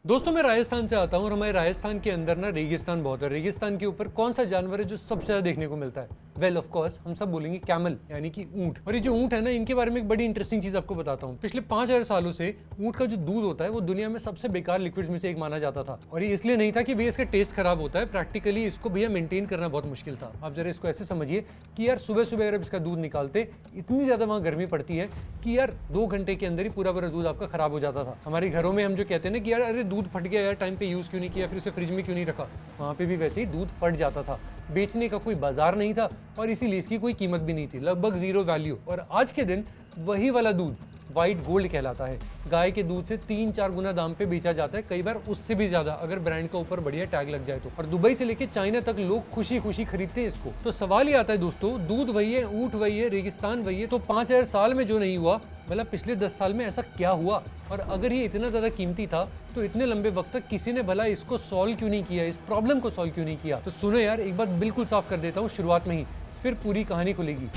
दोस्तों मैं राजस्थान से आता हूँ और हमारे राजस्थान के अंदर ना रेगिस्तान बहुत है। रेगिस्तान के ऊपर कौन सा जानवर है जो सबसे ज्यादा देखने को मिलता है? वेल ऑफ कोर्स हम सब बोलेंगे कैमल यानी कि ऊंट। और ये जो ऊंट है ना, इनके बारे में एक बड़ी इंटरेस्टिंग चीज आपको बताता हूँ। पिछले 5000 सालों से ऊंट का जो दूध होता है वो दुनिया में सबसे बेकार लिक्विड्स में से एक माना जाता था। और ये इसलिए नहीं था कि भैया इसका टेस्ट खराब होता है, प्रैक्टिकली इसको भैया मेंटेन करना बहुत मुश्किल था। आप जरा इसको ऐसे समझिए कि यार सुबह सुबह अगर इसका दूध निकालते, इतनी ज्यादा वहाँ गर्मी पड़ती है कि यार 2 घंटे के अंदर ही पूरा दूध आपका खराब हो जाता था। हमारे घरों में हम जो कहते हैं ना कि यार अरे दूध फट गया यार, टाइम पे यूज क्यों नहीं किया, फिर उसे फ्रिज में क्यों नहीं रखा, वहाँ पे भी वैसे ही दूध फट जाता था। बेचने का कोई बाजार नहीं था और इसीलिए इसकी कोई कीमत भी नहीं थी, लगभग 0 वैल्यू। और आज के दिन वही वाला दूध व्हाइट गोल्ड कहलाता है। गाय के दूध से 3-4 गुना दाम पे बेचा जाता है, कई बार उससे भी ज्यादा अगर ब्रांड का ऊपर बढ़िया टैग लग जाए तो। और दुबई से लेके चाइना तक लोग खुशी खुशी खरीदते हैं इसको। तो सवाल ये आता है दोस्तों, दूध वही है, ऊंट वही है, रेगिस्तान वही है, तो 5000 साल में जो नहीं हुआ, मतलब पिछले 10 साल में ऐसा क्या हुआ? और अगर ये इतना ज्यादा कीमती था तो इतने लंबे वक्त तक किसी ने भला इसको सॉल्व क्यों नहीं किया, इस प्रॉब्लम को सॉल्व क्यों नहीं किया? तो सुनो यार, एक बात बिल्कुल साफ कर देता हूँ शुरुआत में ही, फिर पूरी कहानी खुलेगी।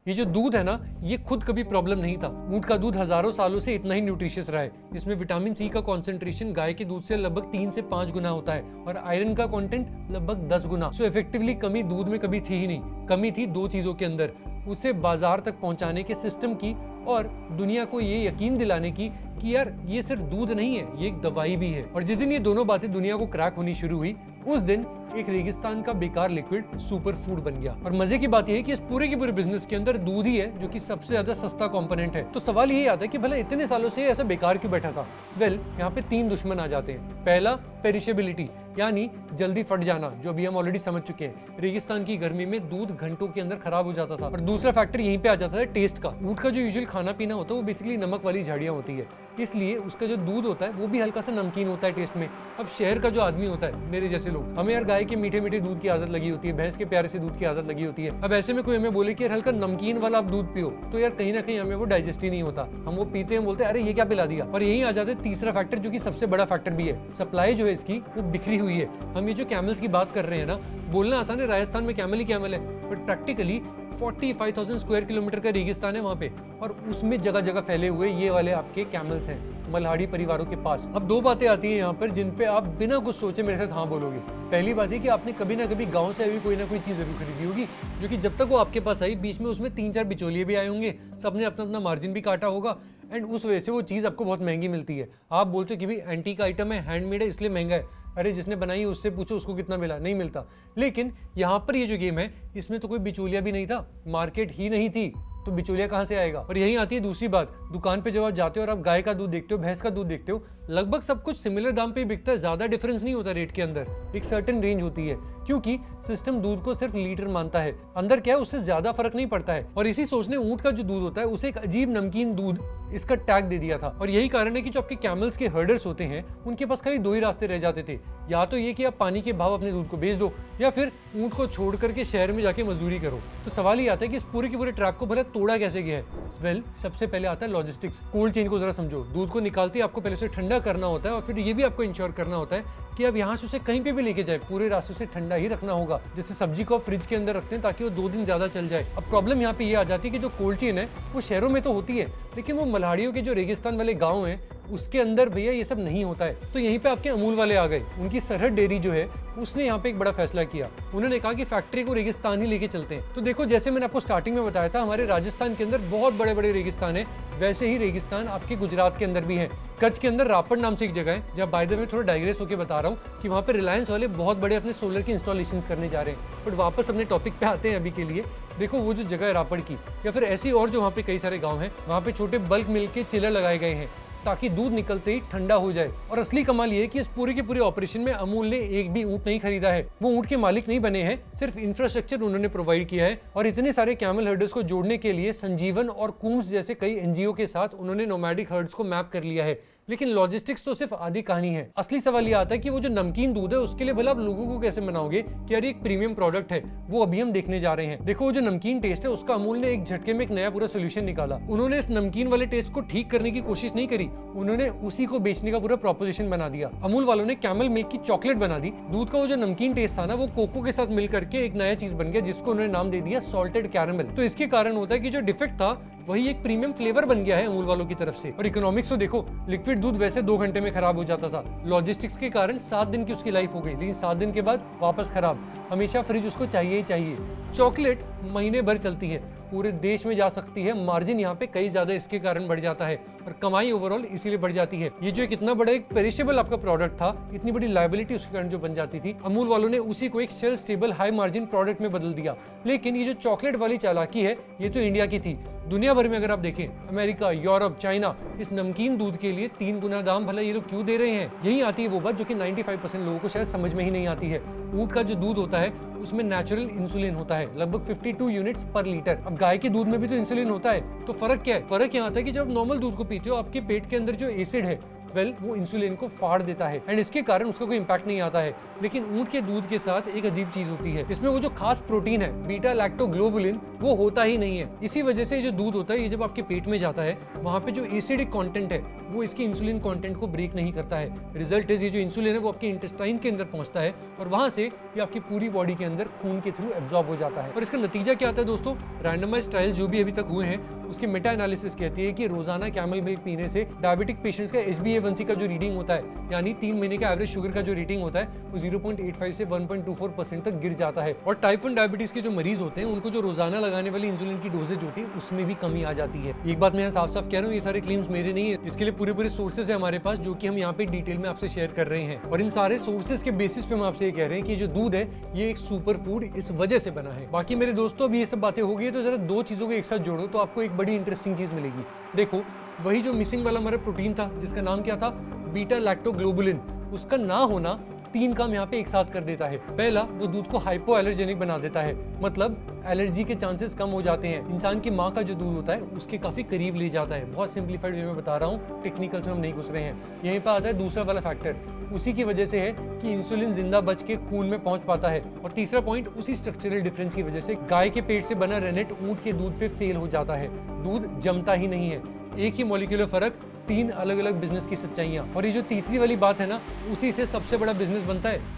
ये जो दूध है ना, ये खुद कभी प्रॉब्लम नहीं था। ऊंट का दूध हजारों सालों से इतना ही न्यूट्रिशियस रहा है। इसमें विटामिन सी का कॉन्सेंट्रेशन गाय के दूध से लगभग 3 से 5 गुना होता है और आयरन का कंटेंट लगभग 10 गुना। सो इफेक्टिवली कमी दूध में कभी थी ही नहीं। कमी थी 2 चीजों के अंदर, उसे बाजार तक पहुंचाने के सिस्टम की और दुनिया को ये यकीन दिलाने की कि यार ये सिर्फ दूध नहीं है, ये एक दवाई भी है। और जिस दिन ये दोनों बातें दुनिया को क्रैक होनी शुरू हुई, उस दिन एक रेगिस्तान का बेकार लिक्विड सुपर फूड बन गया। और मजे की बात यह है कि इस पूरे के पूरे बिजनेस के अंदर दूध ही है जो कि सबसे ज्यादा सस्ता कंपोनेंट है। तो सवाल यही आता है कि भला इतने सालों से ऐसा बेकार क्यों बैठा था? वेल, यहाँ पे 3 दुश्मन आ जाते हैं। पहला पेरिशेबिलिटी यानी जल्दी फट जाना, जो अभी हम ऑलरेडी समझ चुके हैं। रेगिस्तान की गर्मी में दूध घंटों के अंदर खराब हो जाता था। और दूसरा फैक्टर यहीं पे आ जाता है टेस्ट का। ऊंट का जो यूजुअल खाना पीना होता है वो बेसिकली नमक वाली झाड़ियां होती है, इसलिए उसका जो दूध होता है वो भी हल्का सा नमकीन होता है टेस्ट में। अब शहर का जो आदमी होता है, मेरे जैसे लोग, हमें यार गाय के मीठे मीठे दूध की आदत लगी होती है, भैंस के प्यारे से दूध की आदत लगी होती है। अब ऐसे में कोई हमें बोले कि यार हल्का नमकीन वाला आप दूध पियो, तो यार कहीं ना कहीं हमें वो डाइजेस्ट ही नहीं होता। हम वो पीते हैं, बोलते हैं अरे ये क्या पिला दिया। और यही आ जाता है तीसरा फैक्टर, जो कि सबसे बड़ा फैक्टर भी है। सप्लाई जो है इसकी वो बिखरी हुई है। हम ये जो कैमल्स की बात कर रहे हैं ना, बोलना आसान है, राजस्थान में कैमल ही कैमल है, बट प्रैक्टिकली 45,000 स्क्वायर किलोमीटर का रेगिस्तान है वहाँ पे, और उसमें जगह जगह फैले हुए ये वाले आपके कैमल्स हैं मल्हाड़ी परिवारों के पास। अब 2 बातें आती हैं यहाँ पर जिन पे आप बिना कुछ सोचे मेरे साथ हाँ बोलोगे। पहली बात है कि आपने कभी ना कभी गांव से अभी कोई ना कोई चीज जरूर खरीदी होगी, जो कि जब तक वो आपके पास आई बीच में उसमें 3-4 बिचौलिए भी आए होंगे, सबने अपना अपना मार्जिन भी काटा होगा, एंड उस वजह से वो चीज आपको बहुत महंगी मिलती है। आप बोलते हो कि भाई एंटीक आइटम है, हैंडमेड है, इसलिए महंगा है। अरे जिसने बनाई है उससे पूछो उसको कितना मिला, नहीं मिलता। लेकिन यहाँ पर ये जो गेम है, इसमें तो कोई बिचौलिया भी नहीं था, मार्केट ही नहीं थी, तो बिचौलिया कहाँ से आएगा? और यही आती है दूसरी बात, दुकान पे जब आप जाते हो और आप गाय का दूध देखते हो, भैंस का दूध देखते हो, लगभग सब कुछ सिमिलर दाम पे बिकता है, ज्यादा डिफरेंस नहीं होता रेट के अंदर। एक सर्टेन रेंज होती है, क्योंकि सिस्टम दूध को सिर्फ लीटर मानता है, अंदर क्या है उससे ज्यादा फर्क नहीं पड़ता है। और इसी सोच ने ऊंट का जो दूध होता है उसे एक अजीब नमकीन दूध इसका टैग दे दिया था। और यही कारण है कि जो आपके कैमल्स के हर्डर्स होते हैं, उनके पास खाली 2 ही रास्ते रह जाते थे, या तो ये कि आप पानी के भाव अपने दूध को बेच दो, या फिर ऊंट को छोड़ करके शहर में जाके मजदूरी करो। तो सवाल ये आता है कि इस पूरे के पूरे ट्रैक को भला तोड़ा कैसे गया है? वेल, सबसे पहले आता है लॉजिस्टिक्स। कोल्ड चेन को जरा समझो। दूध को निकालते आपको पहले से ठंडा करना होता है, और फिर ये भी आपको इंश्योर करना होता है कि अब यहाँ से उसे कहीं पे भी लेके जाए, पूरे रास्ते से ठंडा ही रखना होगा। जैसे सब्जी को आप फ्रिज के अंदर रखते हैं ताकि वो 2 दिन ज्यादा चल जाए। अब प्रॉब्लम यहाँ पे ये आ जाती है कि जो कोल्ड चेन है वो शहरों में तो होती है, लेकिन वो मल्हाड़ियों के जो रेगिस्तान वाले गाँव हैं उसके अंदर भैया ये सब नहीं होता है। तो यहीं पे आपके अमूल वाले आ गए। उनकी सरहद डेयरी जो है उसने यहाँ पे एक बड़ा फैसला किया। उन्होंने कहा कि फैक्ट्री को रेगिस्तान ही लेके चलते हैं। तो देखो, जैसे मैंने आपको स्टार्टिंग में बताया था, हमारे राजस्थान के अंदर बहुत बड़े बड़े रेगिस्तान है, वैसे ही रेगिस्तान आपके गुजरात के अंदर भी है। कच्छ के अंदर रापड़ नाम से एक जगह है, जब बाय द वे थोड़ा डाइग्रेस होकर बता रहा हूँ कि वहाँ पे रिलायंस वाले बहुत बड़े अपने सोलर की इंस्टॉलेशन करने जा रहे हैं। बट वापस अपने टॉपिक पे आते हैं अभी के लिए। देखो, वो जो जगह है रापड़ की, या फिर ऐसी और जो वहाँ पे कई सारे गाँव हैं, वहाँ पे छोटे बल्क मिल के चिलर लगाए गए हैं ताकि दूध निकलते ही ठंडा हो जाए। और असली कमाल ये है कि इस पूरे के पूरे ऑपरेशन में अमूल ने एक भी ऊंट नहीं खरीदा है। वो ऊंट के मालिक नहीं बने हैं, सिर्फ इंफ्रास्ट्रक्चर उन्होंने प्रोवाइड किया है। और इतने सारे कैमल हर्डर्स को जोड़ने के लिए संजीवन और कुम्स जैसे कई एनजीओ के साथ उन्होंने नोमैडिक हर्ड्स को मैप कर लिया है। लेकिन लॉजिस्टिक्स तो सिर्फ आधी कहानी है। असली सवाल ये आता है कि वो जो नमकीन दूध है उसके लिए भला आप लोगों को कैसे मनाओगे कि यार ये एक प्रीमियम प्रोडक्ट है? वो अभी हम देखने जा रहे हैं। देखो, वो जो नमकीन टेस्ट है उसका अमूल ने एक झटके में एक नया पूरा सोल्यूशन निकाला। उन्होंने इस नमकीन वाले टेस्ट को ठीक करने की कोशिश नहीं करी, उन्होंने उसी को बेचने का पूरा प्रोपोजिशन बना दिया। अमूल वालों ने कैमल मिल्क की चॉकलेट बना दी। दूध का वो जो नमकीन टेस्ट था ना, वो कोको के साथ मिल करके एक नया चीज बन गया जिसको उन्होंने नाम दे दिया सॉल्टेड कैरमल। तो इसके कारण होता है कि जो डिफेक्ट था वही एक प्रीमियम फ्लेवर बन गया है अमूल वालों की तरफ से। और इकोनॉमिक्स तो देखो, लिक्विड दूध वैसे 2 घंटे में खराब हो जाता था, लॉजिस्टिक्स के कारण 7 दिन की उसकी लाइफ हो गई, लेकिन 7 दिन के बाद वापस खराब। हमेशा फ्रिज उसको चाहिए ही चाहिए। चॉकलेट महीने भर चलती है, पूरे देश में जा सकती है, मार्जिन यहाँ पे कई ज्यादा इसके कारण बढ़ जाता है और कमाई ओवरऑल इसीलिए बढ़ जाती है। ये जो एक इतना बड़ा एक पेरिशेबल आपका प्रोडक्ट था, इतनी बड़ी लायबिलिटी उसके कारण जो बन जाती थी, अमूल वालों ने उसी को एक shelf stable high margin product में बदल दिया। लेकिन ये जो चॉकलेट वाली चालाकी है, ये तो इंडिया की थी। दुनिया भर में अगर आप देखें, अमेरिका, यूरोप, चाइना, इस नमकीन दूध के लिए 3 गुना दाम भला ये लोग क्यों दे रहे हैं? यही आती है वो बात जो कि 95% लोगों को शायद समझ में ही नहीं आती है। ऊंट का जो दूध होता है उसमें नेचुरल इंसुलिन होता है, लगभग 52 यूनिट्स पर लीटर। अब गाय के दूध में भी तो इंसुलिन होता है, तो फर्क क्या है? फर्क यहाँ आता है कि जब नॉर्मल दूध को पीते हो, आपके पेट के अंदर जो एसिड है वो इंसुलिन को फाड़ देता है एंड इसके कारण उसका कोई इंपैक्ट नहीं आता है। लेकिन ऊंट के दूध के साथ एक अजीब चीज होती है, इसमें वो जो खास प्रोटीन है बीटा लैक्टोग्लोबुलिन, वो होता ही नहीं है। इसी वजह से जो दूध होता है, ये जब आपके पेट में जाता है, वहां पे जो एसिडिक कंटेंट है वो इसके इंसुलिन कंटेंट को ब्रेक नहीं करता है। रिजल्ट इज, ये जो इंसुलिन है वो आपके इंटेस्टाइन के अंदर पहुंचता है और वहां से ये आपकी पूरी बॉडी के अंदर खून के थ्रू एब्जॉर्ब हो जाता है। और इसका नतीजा क्या आता है दोस्तों? रैंडमाइज्ड ट्रायल जो भी अभी तक हुए हैं, उसके मेटा एनालिसिस कहती है कि रोजाना कैमल मिल्क पीने से डायबिटिक पेशेंट्स का HbA1c का जो रीडिंग होता है, यानी 3 महीने का एवरेज शुगर का जो रेटिंग होता है, वो 0.85 से 1.24% तक गिर जाता है। और टाइप 1 डायबिटीज के जो मरीज होते हैं, उनको जो रोजाना लगाने वाली इंसुलिन की डोजेज होती है, उसमें भी कमी आ जाती है। एक बात मैं यहाँ साफ साफ कह रहा हूँ, ये सारे क्लेम्स मेरे नहीं है, इसके लिए पूरे सोर्सेज है हमारे पास, जो कि हम यहाँ पे डिटेल में आपसे शेयर कर रहे हैं। और इन सारे सोर्सेज के बेसिस पे हम आपसे ये कह रहे हैं कि जो दूध है ये एक सुपर फूड इस वजह से बना है। बाकी मेरे दोस्तों, अभी ये सब बातें हो गई, तो जरा 2 चीजों को एक साथ जोड़ो तो आपको एक बड़ी इंटरेस्टिंग चीज मिलेगी। देखो, वही जो मिसिंग वाला हमारा प्रोटीन था, जिसका नाम क्या था? बीटा लैक्टोग्लोबुलिन, उसका ना होना 3 काम यहाँ पे एक साथ कर देता है। पहला, वो दूध को हाइपो एलर्जेनिक बना देता है, मतलब एलर्जी के चांसेस कम हो जाते हैं। इंसान की माँ का जो दूध होता है उसके काफी करीब ले जाता है। बहुत सिंप्लीफाइड वे में बता रहा हूँ, टेक्निकल में हम नहीं घुस रहे हैं। यहीं पर आता है दूसरा वाला फैक्टर, उसी की वजह से है कि इंसुलिन जिंदा बच के खून में पहुंच पाता है। और तीसरा पॉइंट, उसी स्ट्रक्चरल डिफरेंस की वजह से गाय के पेट से बना रेनेट ऊंट के दूध पे फेल हो जाता है, दूध जमता ही नहीं है। एक ही मॉलिक्यूलर फर्क, 3 अलग अलग बिजनेस की सच्चाइयां। और ये जो तीसरी वाली बात है ना, उसी से सबसे बड़ा बिजनेस बनता है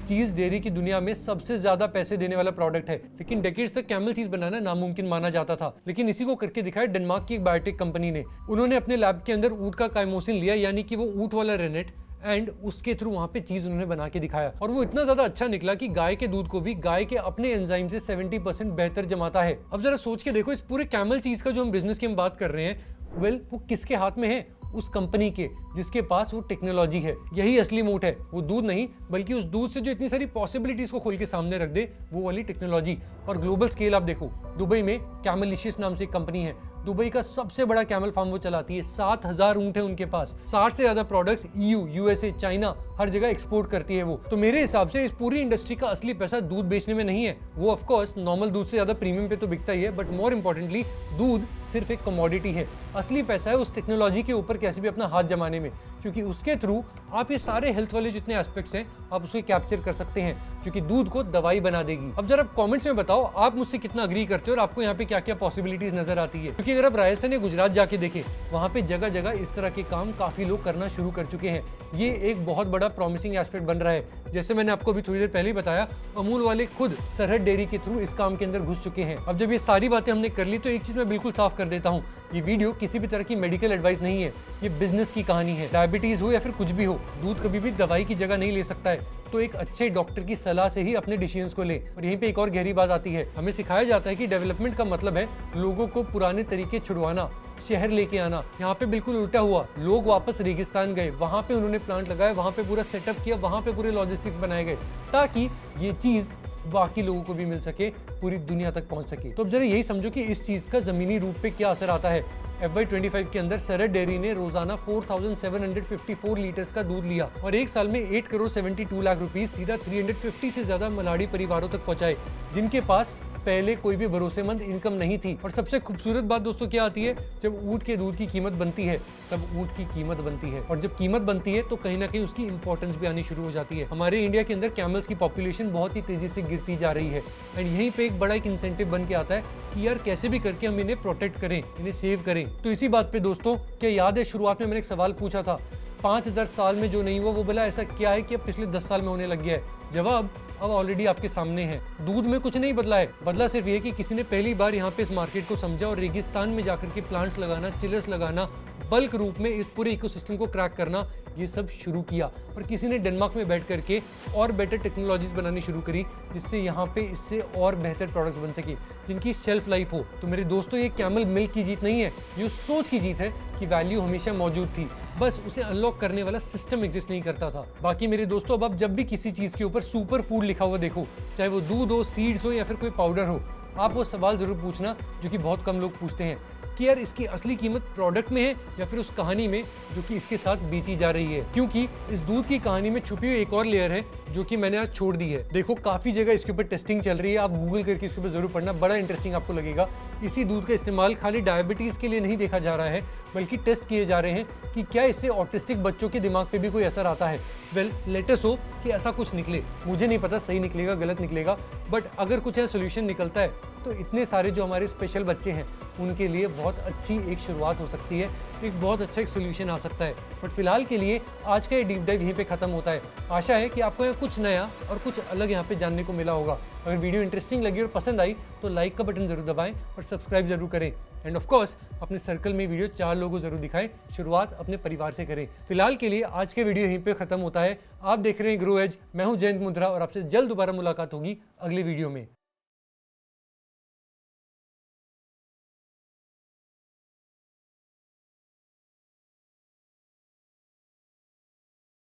चीज डेयरी की दुनिया में सबसे ज्यादा पैसे देने वाला प्रोडक्ट है। लेकिन डेकेड्स तक कैमल चीज बनाना नामुमकिन माना जाता था, लेकिन इसी को करके दिखाया डेनमार्क की एक बायोटेक कंपनी ने। उन्होंने अपने लैब के अंदर ऊंट का काइमोसिन लिया, यानी कि वो ऊंट वाला रेनेट, एंड उसके थ्रू वहां पे चीज उन्होंने बना के दिखाया। और वो इतना ज्यादा अच्छा निकला कि गाय के दूध को भी गाय के अपने एंजाइम से 70% बेहतर जमाता है। अब जरा सोच के देखो, इस पूरे कैमल चीज का जो हम बिजनेस की हम बात कर रहे हैं, वो किसके हाथ में है? उस कंपनी के जिसके पास वो टेक्नोलॉजी है। यही असली मोट है, वो दूध नहीं, बल्कि उस दूध से जो इतनी सारी पॉसिबिलिटीज को खोल के सामने रख दे, वो वाली टेक्नोलॉजी। और ग्लोबल स्केल आप देखो, दुबई में कैमलिशियस नाम से एक कंपनी है, दुबई का सबसे बड़ा कैमल फार्म वो चलाती है। 7000 ऊंट है उनके पास, 60 से ज्यादा प्रोडक्ट्स EU, USA, चाइना, हर जगह एक्सपोर्ट करती है वो। तो मेरे हिसाब से इस पूरी इंडस्ट्री का असली पैसा दूध बेचने में नहीं है। वो ऑफ कोर्स नॉर्मल दूध से ज्यादा प्रीमियम पे तो बिकता ही है, बट मोर इंपॉर्टेंटली दूध सिर्फ एक कमोडिटी है। असली पैसा है उस टेक्नोलॉजी के ऊपर कैसे भी अपना हाथ जमाने में, क्योंकि उसके थ्रू आप ये सारे हेल्थ वाले जितने एस्पेक्ट्स हैं आप उसे कैप्चर कर सकते हैं, जो कि दूध को दवाई बना देगी। अब जरा कमेंट्स में बताओ आप मुझसे कितना अग्री करते हो और आपको यहाँ पे क्या क्या पॉसिबिलिटीज नजर आती है। क्योंकि अगर आप राजस्थान या गुजरात जाके देखें, वहाँ पे जगह जगह इस तरह के काम काफी लोग करना शुरू कर चुके हैं। ये एक बहुत बड़ा प्रॉमिसिंग एस्पेक्ट बन रहा है। जैसे मैंने आपको अभी थोड़ी देर पहले ही बताया, अमूल वाले खुद सरहद डेयरी के थ्रू इस काम के अंदर घुस चुके हैं। अब जब ये सारी बातें हमने कर ली, तो एक चीज मैं बिल्कुल साफ कर देता हूँ, ये वीडियो किसी भी तरह की मेडिकल एडवाइस नहीं है, ये बिजनेस की कहानी है। डायबिटीज हो या फिर कुछ भी हो, दूध कभी भी दवाई की जगह नहीं ले सकता है, तो एक अच्छे डॉक्टर की सलाह से ही अपने डिसीजंस को ले। और यहीं पे एक और गहरी बात आती है, हमें सिखाया जाता है कि डेवलपमेंट का मतलब है लोगों को पुराने तरीके छुड़वाना, शहर लेके आना। यहाँ पे बिल्कुल उल्टा हुआ, लोग वापस रेगिस्तान गए, वहां पे उन्होंने प्लांट लगाया, वहां पे पूरा सेटअप किया, वहां पे पूरे लॉजिस्टिक्स बनाए गए, ताकि ये चीज बाकी लोगों को भी मिल सके, पूरी दुनिया तक पहुंच सके। तो अब जरा यही समझो कि इस चीज का जमीनी रूप पे क्या असर आता है। FY25 के अंदर सरहद डेयरी ने रोजाना 4754 लीटर्स का दूध लिया और एक साल में 8 करोड़ 72 लाख रुपीस सीधा 350 से ज्यादा मलाड़ी परिवारों तक पहुंचाए, जिनके पास पहले कोई भी भरोसेमंद इनकम नहीं थी। और सबसे खूबसूरत बात दोस्तों क्या आती है, जब ऊंट के दूध की कीमत बनती है तब ऊंट की कीमत बनती है, और जब कीमत बनती है तो कहीं ना कहीं उसकी इंपॉर्टेंस भी आनी शुरू हो जाती है। हमारे इंडिया के अंदर कैमल्स की पॉपुलेशन बहुत ही तेजी से गिरती जा रही है, एंड यहीं पे एक बड़ा एक इंसेंटिव बन के आता है कि यार कैसे भी करके हम इन्हें प्रोटेक्ट करें, इन्हें सेव करें। तो इसी बात पे दोस्तों, क्या याद है शुरुआत में मैंने एक सवाल पूछा था, 5000 साल में जो नहीं हुआ वो बोला ऐसा क्या है कि अब पिछले 10 साल में होने लग गया है? जवाब अब ऑलरेडी आपके सामने है। दूध में कुछ नहीं बदला है, बदला सिर्फ ये कि किसी ने पहली बार यहाँ पे इस मार्केट को समझा और रेगिस्तान में जाकर के प्लांट्स लगाना, चिलर्स लगाना, बल्क रूप में इस पूरे इकोसिस्टम को क्रैक करना, ये सब शुरू किया। और किसी ने डेनमार्क में बैठ करके और बेटर टेक्नोलॉजीज बनानी शुरू करी, जिससे यहाँ पे इससे और बेहतर प्रोडक्ट्स बन सके जिनकी शेल्फ लाइफ हो। तो मेरे दोस्तों, ये कैमल मिल्क की जीत नहीं है, ये सोच की जीत है कि वैल्यू हमेशा मौजूद थी, बस उसे अनलॉक करने वाला सिस्टम एग्जिस्ट नहीं करता था। बाकी मेरे दोस्तों, अब आप जब भी किसी चीज के ऊपर सुपर फूड लिखा हुआ देखो, चाहे वो दूध हो, सीड्स हो या फिर कोई पाउडर हो, आप वो सवाल जरूर पूछना जो कि बहुत कम लोग पूछते हैं कि यार इसकी असली कीमत प्रोडक्ट में है या फिर उस कहानी में जो कि इसके साथ बेची जा रही है। क्योंकि इस दूध की कहानी में छुपी हुई एक और लेयर है जो कि मैंने आज छोड़ दी है। देखो, काफी जगह इसके ऊपर टेस्टिंग चल रही है, आप गूगल करके इसके ऊपर जरूर पढ़ना, बड़ा इंटरेस्टिंग आपको लगेगा। इसी दूध का इस्तेमाल खाली डायबिटीज के लिए नहीं देखा जा रहा है, बल्कि टेस्ट किए जा रहे हैं कि क्या इससे ऑटिस्टिक बच्चों के दिमाग पे भी कोई असर आता है। वेल, लेट अस होप कि ऐसा कुछ निकले। मुझे नहीं पता सही निकलेगा गलत निकलेगा, बट अगर कुछ ऐसा सोल्यूशन निकलता है तो इतने सारे जो हमारे स्पेशल बच्चे हैं उनके लिए बहुत अच्छी एक शुरुआत हो सकती है, एक बहुत अच्छा एक सोल्यूशन आ सकता है। बट फिलहाल के लिए आज का ये डीप डाइव यहीं पे खत्म होता है। आशा है कि आपको यहाँ कुछ नया और कुछ अलग यहाँ पे जानने को मिला होगा। अगर वीडियो इंटरेस्टिंग लगी और पसंद आई तो लाइक का बटन जरूर दबाएं और सब्सक्राइब जरूर करें। एंड ऑफ कोर्स अपने सर्कल में वीडियो 4 लोगों को जरूर दिखाएं। शुरुआत अपने परिवार से करें। फिलहाल के लिए आज के वीडियो यहीं पे खत्म होता है। आप देख रहे हैं ग्रो एज, मैं हूं जयंत मुद्रा और आपसे जल्द दोबारा मुलाकात होगी अगले वीडियो में।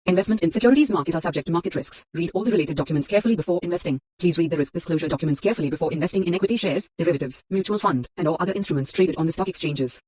Investment in securities market are subject to market risks. Read all the related documents carefully before investing. Please read the risk disclosure documents carefully before investing in equity shares, derivatives, mutual fund, and or other instruments traded on the stock exchanges.